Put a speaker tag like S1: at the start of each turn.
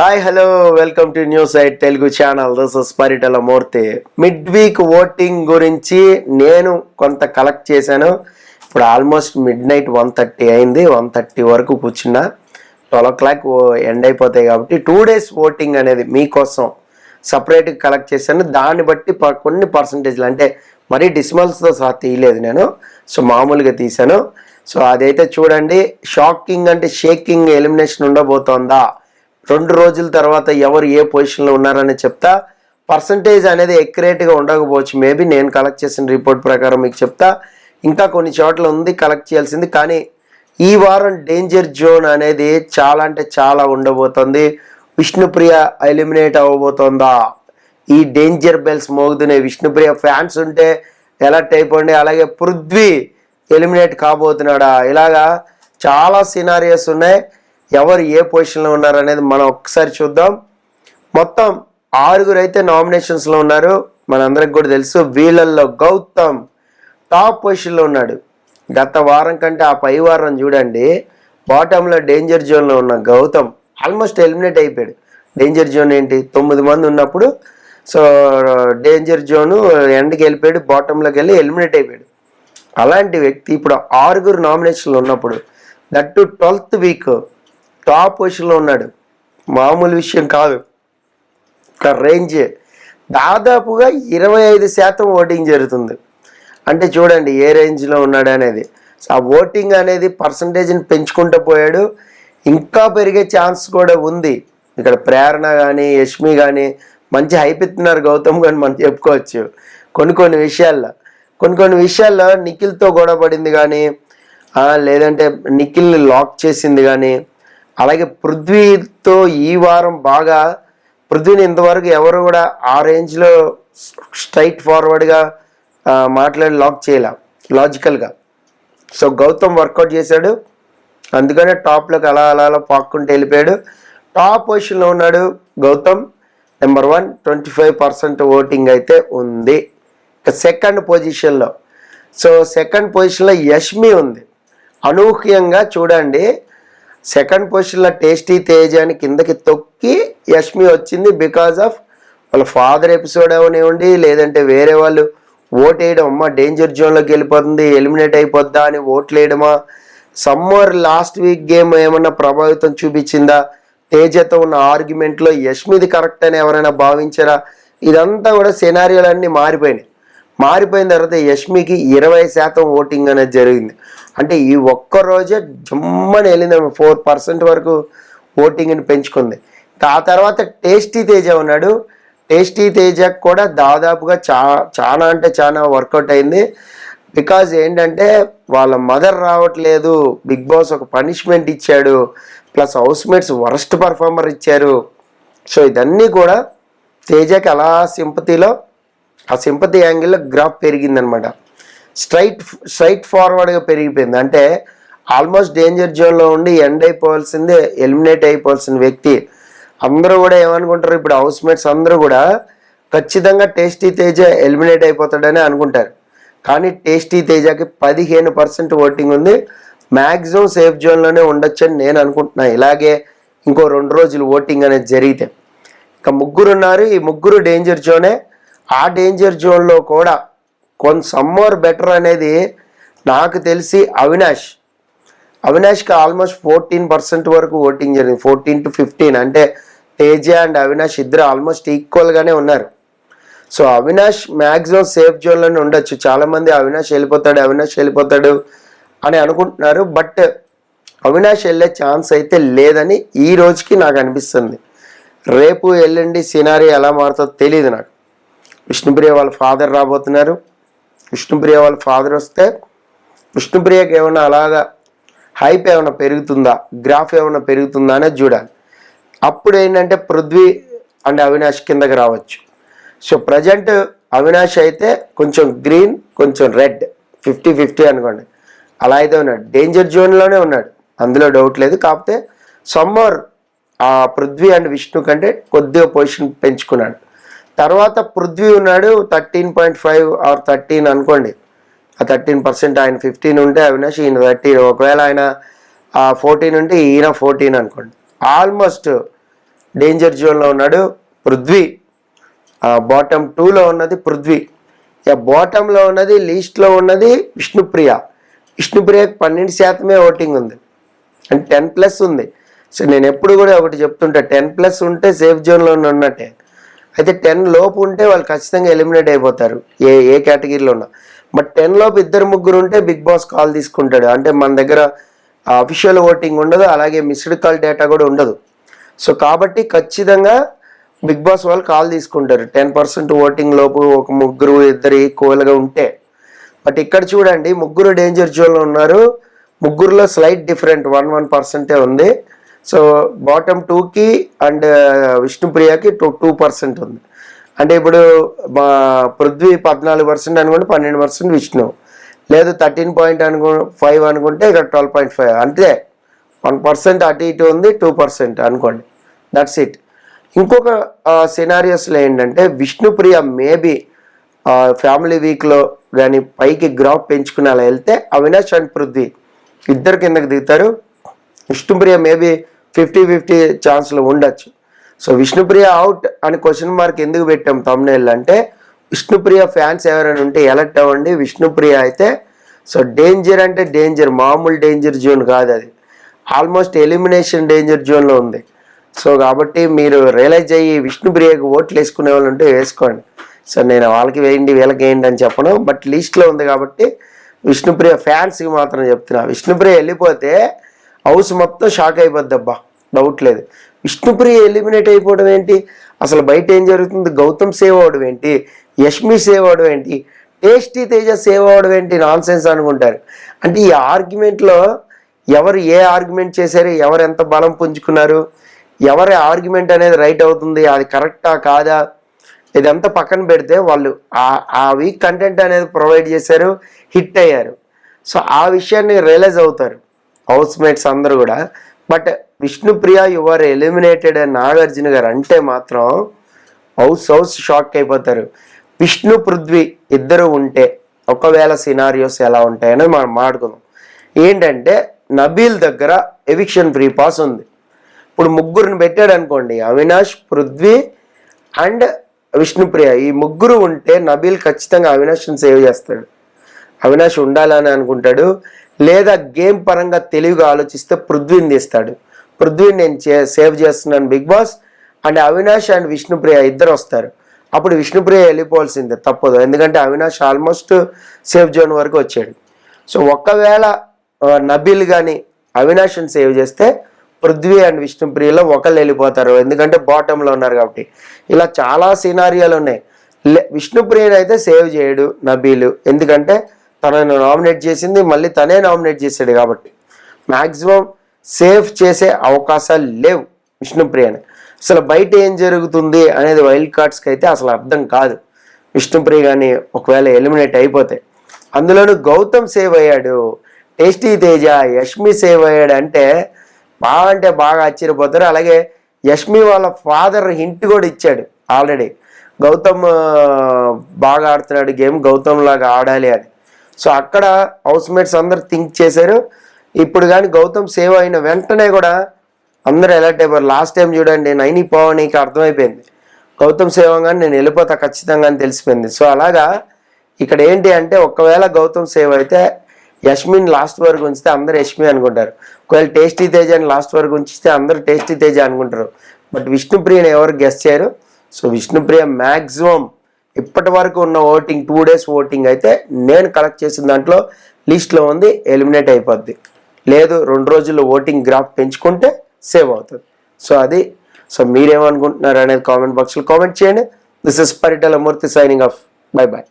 S1: Hi hello welcome to news eight Telugu channel. This is Paritala Murthy. Mid week voting గురించి నేను కొంత collect చేశాను. ఇప్పుడు ఆల్మోస్ట్ మిడ్ నైట్ 1:30 అయింది. 1:30 వరకు కూర్చున్నా. 12 ఎండ్ అయిపోతాయి కాబట్టి 2 days ఓటింగ్ అనేది మీకోసం సపరేట్గా కలెక్ట్ చేశాను. దాన్ని బట్టి కొన్ని పర్సంటేజ్లు అంటే మరీ డిసిమల్స్తో సహా తీయలేదు నేను, సో మామూలుగా తీశాను. సో అదైతే చూడండి. షాకింగ్ అంటే షేకింగ్ ఎలిమినేషన్ ఉండబోతోందా, 2 రోజుల తర్వాత ఎవరు ఏ పొజిషన్లో ఉన్నారని చెప్తా. పర్సంటేజ్ అనేది ఎక్యురేట్గా ఉండకపోవచ్చు, మేబీ నేను కలెక్ట్ చేసిన రిపోర్ట్ ప్రకారం మీకు చెప్తా. ఇంకా కొన్ని చోట్ల ఉంది కలెక్ట్ చేయాల్సింది, కానీ ఈ వారం డేంజర్ జోన్ అనేది చాలా అంటే చాలా ఉండబోతుంది. విష్ణుప్రియ ఎలిమినేట్ అవ్వబోతోందా? ఈ డేంజర్ బెల్స్ మోగుతున్నాయి. విష్ణుప్రియ ఫ్యాన్స్ ఉంటే ఎలర్ట్ అయిపోండి. అలాగే పృథ్వీ ఎలిమినేట్ కాబోతున్నాడా? ఇలాగా చాలా సినారియోస్ ఉన్నాయి. ఎవరు ఏ పొజిషన్లో ఉన్నారు అనేది మనం ఒక్కసారి చూద్దాం. మొత్తం 6 అయితే నామినేషన్స్లో ఉన్నారు. మనందరికి కూడా తెలుసు. వీళ్ళల్లో గౌతమ్ టాప్ పొజిషన్లో ఉన్నాడు. గత వారం కంటే ఆ పై వారం చూడండి, బాటంలో డేంజర్ జోన్లో ఉన్న గౌతమ్ ఆల్మోస్ట్ ఎలిమినేట్ అయిపోయాడు. డేంజర్ జోన్ ఏంటి, 9 మంది ఉన్నప్పుడు సో డేంజర్ జోను ఎండ్కి వెళ్ళిపోయాడు, బాటంలోకి వెళ్ళి ఎలిమినేట్ అయిపోయాడు. అలాంటి వ్యక్తి ఇప్పుడు 6 నామినేషన్లు ఉన్నప్పుడు దట్టు 12th వీక్ టాప్ పొజిషన్లో ఉన్నాడు. మామూలు విషయం కాదు. ఒక రేంజ్ దాదాపుగా 25% ఓటింగ్ జరుగుతుంది. అంటే చూడండి ఏ రేంజ్లో ఉన్నాడు అనేది. ఆ ఓటింగ్ అనేది పర్సంటేజ్ని పెంచుకుంటూ పోయాడు. ఇంకా పెరిగే ఛాన్స్ కూడా ఉంది. ఇక్కడ ప్రేరణ కానీ యష్మి కానీ మంచి హైప్ ఇస్తున్నారు. గౌతమ్ కానీ మనం చెప్పుకోవచ్చు. కొన్ని విషయాల్లో నిఖిల్తో గొడవ పడింది కానీ, లేదంటే నిఖిల్ని లాక్ చేసింది కానీ, అలాగే పృథ్వీతో ఈ వారం బాగా పృథ్వీని ఇంతవరకు ఎవరు కూడా ఆ రేంజ్లో స్ట్రైట్ ఫార్వర్డ్గా మాట్లాడి లాక్ చేయలే లాజికల్గా. సో గౌతమ్ వర్కౌట్ చేశాడు, అందుకనే టాప్లోకి అలా అలా పాక్కుంటూ వెళ్ళిపోయాడు. టాప్ పొజిషన్లో ఉన్నాడు గౌతమ్. నెంబర్ 1 25% ఓటింగ్ అయితే ఉంది. ఇక సెకండ్ పొజిషన్లో యష్మి ఉంది. అనూహ్యంగా చూడండి, సెకండ్ పొజిషన్లో టేస్టీ తేజ అని కిందకి తొక్కి యష్మి వచ్చింది. బికాజ్ ఆఫ్ వాళ్ళ ఫాదర్ ఎపిసోడ్ అవనివ్వండి, లేదంటే వేరే వాళ్ళు ఓట్ వేయడం, అమ్మ డేంజర్ జోన్లోకి వెళ్ళిపోతుంది ఎలిమినేట్ అయిపోద్దా అని ఓట్లు వేయడమా, సమ్మర్ లాస్ట్ వీక్ గేమ్ ఏమన్నా ప్రభావితం చూపించిందా, తేజతో ఉన్న ఆర్గ్యుమెంట్లో యష్మిది కరెక్ట్ అని ఎవరైనా భావించారా, ఇదంతా కూడా సినారియోలన్నీ మారిపోయిన తర్వాత యష్మికి 20% ఓటింగ్ అనేది జరిగింది. అంటే ఈ ఒక్కరోజే జమ్మని వెళ్ళింది, 4% వరకు ఓటింగ్ని పెంచుకుంది. ఆ తర్వాత టేస్టీ తేజ ఉన్నాడు. టేస్టీ తేజకు కూడా దాదాపుగా చాలా అంటే చాలా వర్కౌట్ అయింది. బికాజ్ ఏంటంటే వాళ్ళ మదర్ రావట్లేదు, బిగ్ బాస్ ఒక పనిష్మెంట్ ఇచ్చాడు, ప్లస్ హౌస్మేట్స్ వరస్ట్ పర్ఫార్మర్ ఇచ్చారు. సో ఇదన్నీ కూడా తేజకి అలా ఆ సింపతి యాంగిల్లో గ్రాఫ్ పెరిగిందనమాట. స్ట్రైట్ ఫార్వర్డ్గా పెరిగిపోయింది. అంటే ఆల్మోస్ట్ డేంజర్ జోన్లో ఉండి ఎండ్ అయిపోవాల్సిందే, ఎలిమినేట్ అయిపోవాల్సిన వ్యక్తి. అందరూ కూడా ఏమనుకుంటారు, ఇప్పుడు హౌస్మేట్స్ అందరూ కూడా ఖచ్చితంగా టేస్టీ తేజ ఎలిమినేట్ అయిపోతాడని అనుకుంటారు. కానీ టేస్టీ తేజకి 15% ఓటింగ్ ఉంది. మ్యాక్సిమం సేఫ్ జోన్లోనే ఉండొచ్చని నేను అనుకుంటున్నా. ఇలాగే ఇంకో 2 రోజులు ఓటింగ్ అనేది జరిగితే. ఇక 3 ఉన్నారు. ఈ 3 డేంజర్ జోనే. ఆ డేంజర్ జోన్లో కూడా కొంత సమ్మర్ బెటర్ అనేది నాకు తెలిసి అవినాష్కి ఆల్మోస్ట్ 14% వరకు ఓటింగ్ జరిగింది. 14 to 15 అంటే తేజ అండ్ అవినాష్ ఇద్దరు ఆల్మోస్ట్ ఈక్వల్గానే ఉన్నారు. సో అవినాష్ మ్యాక్సిమం సేఫ్ జోన్లోనే ఉండొచ్చు. చాలామంది అవినాష్ వెళ్ళిపోతాడు అని అనుకుంటున్నారు. బట్ అవినాష్ వెళ్ళే ఛాన్స్ అయితే లేదని ఈ రోజుకి నాకు అనిపిస్తుంది. రేపు ఎల్లుండి సినారీ ఎలా మారుతుందో తెలియదు నాకు. విష్ణుప్రియ వాళ్ళ ఫాదర్ రాబోతున్నారు. విష్ణుప్రియ వాళ్ళ ఫాదర్ వస్తే విష్ణుప్రియకి ఏమైనా అలాగా హైప్ ఏమైనా పెరుగుతుందా, గ్రాఫ్ ఏమైనా పెరుగుతుందా అనేది చూడాలి. అప్పుడు ఏంటంటే పృథ్వీ అండ్ అవినాష్ కిందకి రావచ్చు. సో ప్రజెంట్ అవినాష్ అయితే కొంచెం గ్రీన్ కొంచెం రెడ్ 50-50 అనుకోండి, అలా అయితే ఉన్నాడు. డేంజర్ జోన్లోనే ఉన్నాడు, అందులో డౌట్ లేదు. కాకపోతే సమ్మర్ ఆ పృథ్వీ అండ్ విష్ణు కంటే కొద్దిగా పొజిషన్ పెంచుకున్నాడు. తర్వాత పృథ్వీ ఉన్నాడు 13.5 or 13 అనుకోండి. ఆ 13% ఆయన 15 ఉంటే అవినాష్ ఈయన 13. ఒకవేళ ఆయన 14 ఉంటే ఈయన 14 అనుకోండి. ఆల్మోస్ట్ డేంజర్ జోన్లో ఉన్నాడు పృథ్వీ. బాటమ్ 2లో ఉన్నది పృథ్వీ. బాటంలో ఉన్నది లీస్ట్లో ఉన్నది విష్ణుప్రియ. విష్ణుప్రియకి 12% ఓటింగ్ ఉంది, అంటే 10+ ఉంది. సో నేను ఎప్పుడు కూడా ఒకటి చెప్తుంటా, 10+ ఉంటే సేఫ్ జోన్లో ఉన్నట్టే. అయితే 10 లోపు ఉంటే వాళ్ళు ఖచ్చితంగా ఎలిమినేట్ అయిపోతారు ఏ కేటగిరీలో ఉన్నా. బట్ 10 లోపు 2-3 ఉంటే బిగ్ బాస్ కాల్ తీసుకుంటాడు. అంటే మన దగ్గర అఫీషియల్ ఓటింగ్ ఉండదు, అలాగే మిస్డ్ కాల్ డేటా కూడా ఉండదు. సో కాబట్టి ఖచ్చితంగా బిగ్ బాస్ వాళ్ళు కాల్ తీసుకుంటారు 10% ఓటింగ్ లోపు ఒక 3-2 ఈక్వల్గా ఉంటే. బట్ ఇక్కడ చూడండి, 3 డేంజర్ జోన్లో ఉన్నారు. 3లో స్లైట్ డిఫరెంట్ 1% ఉంది. సో బాటమ్ 2కి అండ్ విష్ణుప్రియకి 2% ఉంది. అంటే ఇప్పుడు మా పృథ్వీ 14% అనుకుంటే 12% విష్ణు, లేదు 13.5 అనుకుంటే ఇక్కడ 12.5, అంటే 1% అటు ఇటు ఉంది, 2% అనుకోండి. That's it. ఇంకొక సినారియోస్లో ఏంటంటే విష్ణుప్రియ మేబీ ఫ్యామిలీ వీక్లో కానీ పైకి గ్రాఫ్ పెంచుకుని అలా వెళ్తే అవినాష్ అండ్ పృథ్వీ ఇద్దరు కిందకి దిగుతారు. విష్ణుప్రియ మేబీ 50-50 ఛాన్స్లో ఉండొచ్చు. సో విష్ణుప్రియ అవుట్ అని క్వశ్చన్ మార్క్ ఎందుకు పెట్టాం తమ్నైల్ అంటే, విష్ణుప్రియ ఫ్యాన్స్ ఎవరైనా ఉంటే ఎలర్ట్ అవ్వండి. విష్ణుప్రియ అయితే సో డేంజర్ అంటే డేంజర్, మామూలు డేంజర్ జోన్ కాదు, అది ఆల్మోస్ట్ ఎలిమినేషన్ డేంజర్ జోన్లో ఉంది. సో కాబట్టి మీరు రియలైజ్ అయ్యి విష్ణుప్రియకి ఓట్లు వేసుకునే వాళ్ళు ఉంటే వేసుకోండి. సో నేను వాళ్ళకి వేయండి వీళ్ళకి వేయండి అని చెప్పను, బట్ లిస్ట్లో ఉంది కాబట్టి విష్ణుప్రియ ఫ్యాన్స్కి మాత్రం చెప్తున్నా. విష్ణుప్రియ వెళ్ళిపోతే హౌస్ మొత్తం షాక్ అయిపోద్ది, అబ్బా డౌట్ లేదు. విష్ణుప్రియ ఎలిమినేట్ అయిపోవడం ఏంటి, అసలు బయట ఏం జరుగుతుంది, గౌతమ్ సేవ్ అవడం ఏంటి, యష్మి సేవ్ అవడం ఏంటి, టేస్టీ తేజ సేవ్ అవడం ఏంటి, నాన్ సెన్స్ అనుకుంటారు. అంటే ఈ ఆర్గ్యుమెంట్లో ఎవరు ఏ ఆర్గ్యుమెంట్ చేశారు, ఎవరు ఎంత బలం పుంజుకున్నారు, ఎవరి ఆర్గ్యుమెంట్ అనేది రైట్ అవుతుంది, అది కరెక్టా కాదా, ఇదంతా పక్కన పెడితే వాళ్ళు ఆ వీక్ కంటెంట్ అనేది ప్రొవైడ్ చేశారు, హిట్ అయ్యారు. సో ఆ విషయాన్ని రియలైజ్ అవుతారు హౌస్ మేట్స్ అందరూ కూడా. బట్ విష్ణుప్రియ యువర్ ఎలిమినేటెడ్ అని నాగార్జున గారు అంటే మాత్రం హౌస్ షాక్ అయిపోతారు. విష్ణు పృథ్వీ ఇద్దరు ఉంటే ఒకవేళ సినారియోస్ ఎలా ఉంటాయని మనం మాట్లాడుకుందాం. ఏంటంటే నబీల్ దగ్గర ఎవిక్షన్ ఫ్రీ పాస్ ఉంది. ఇప్పుడు 3 పెట్టాడు అనుకోండి, అవినాష్, పృథ్వీ అండ్ విష్ణుప్రియ, ఈ 3 ఉంటే నబీల్ ఖచ్చితంగా అవినాష్ని సేవ్ చేస్తాడు. అవినాష్ ఉండాలని అనుకుంటాడు, లేదా గేమ్ పరంగా తెలివిగా ఆలోచిస్తే పృథ్వీని తీస్తాడు. పృథ్వీని నేను సేవ్ చేస్తున్నాను Bigg Boss, and Avinash and Vishnupriya ఇద్దరు వస్తారు. అప్పుడు విష్ణుప్రియ వెళ్ళిపోవాల్సిందే, తప్పదు, ఎందుకంటే అవినాష్ ఆల్మోస్ట్ సేఫ్ జోన్ వరకు వచ్చాడు. సో ఒకవేళ నబీల్ కానీ అవినాష్ని సేవ్ చేస్తే పృథ్వీ అండ్ విష్ణుప్రియలో ఒకళ్ళు వెళ్ళిపోతారు, ఎందుకంటే బాటంలో ఉన్నారు కాబట్టి. ఇలా చాలా సినారియాలు ఉన్నాయి. విష్ణుప్రియని అయితే సేవ్ చేయడు నబీలు, ఎందుకంటే తనను నామినేట్ చేసింది మళ్ళీ తనే నామినేట్ చేశాడు కాబట్టి మ్యాక్సిమం సేఫ్ చేసే అవకాశాలు లేవు విష్ణుప్రియని. అసలు బయట ఏం జరుగుతుంది అనేది వైల్డ్ కార్డ్స్కి అయితే అసలు అర్థం కాదు. విష్ణుప్రియ కానీ ఒకవేళ ఎలిమినేట్ అయిపోతే, అందులోనూ గౌతమ్ సేవ్ అయ్యాడు, టేస్టీ తేజ, యష్మి సేవ్ అయ్యాడు అంటే బాగా ఆశ్చర్యపోతారు. అలాగే యష్మి వాళ్ళ ఫాదర్ హింట్ కూడా ఇచ్చాడు ఆల్రెడీ, గౌతమ్ బాగా ఆడుతున్నాడు గేమ్, గౌతమ్ లాగా ఆడాలి అని. సో అక్కడ హౌస్ మేట్స్ అందరు థింక్ చేశారు. ఇప్పుడు కానీ గౌతమ్ సేవ్ అయిన వెంటనే కూడా అందరూ అలర్ట్ అయిపోయారు. లాస్ట్ టైం చూడండి, నైని పవనికి అర్థమైపోయింది గౌతమ్ సేవ్ కానీ నేను వెళ్ళిపోతా ఖచ్చితంగా అని తెలిసిపోయింది. సో అలాగా ఇక్కడ ఏంటి అంటే, ఒకవేళ గౌతమ్ సేవ్ అయితే యష్మిని లాస్ట్ వరకు ఉంచితే అందరు యష్మి అనుకుంటారు, ఒకవేళ టేస్టీ తేజ అని లాస్ట్ వరకు ఉంచితే అందరు టేస్టీ తేజ అనుకుంటారు. బట్ విష్ణుప్రియని ఎవరు గెస్ట్ చేయరు. సో విష్ణుప్రియ మ్యాక్సిమం ఇప్పటి వరకు ఉన్న ఓటింగ్ 2 days ఓటింగ్ అయితే నేను కలెక్ట్ చేసిన దాంట్లో లిస్ట్లో ఉంది, ఎలిమినేట్ అయిపోద్ది. లేదు 2 రోజుల్లో ఓటింగ్ గ్రాఫ్ పెంచుకుంటే సేవ్ అవుతుంది. సో అది, సో మీరేమనుకుంటున్నారు అనేది కామెంట్ బాక్స్లో కామెంట్ చేయండి. This is Paritala Murthy signing off. By.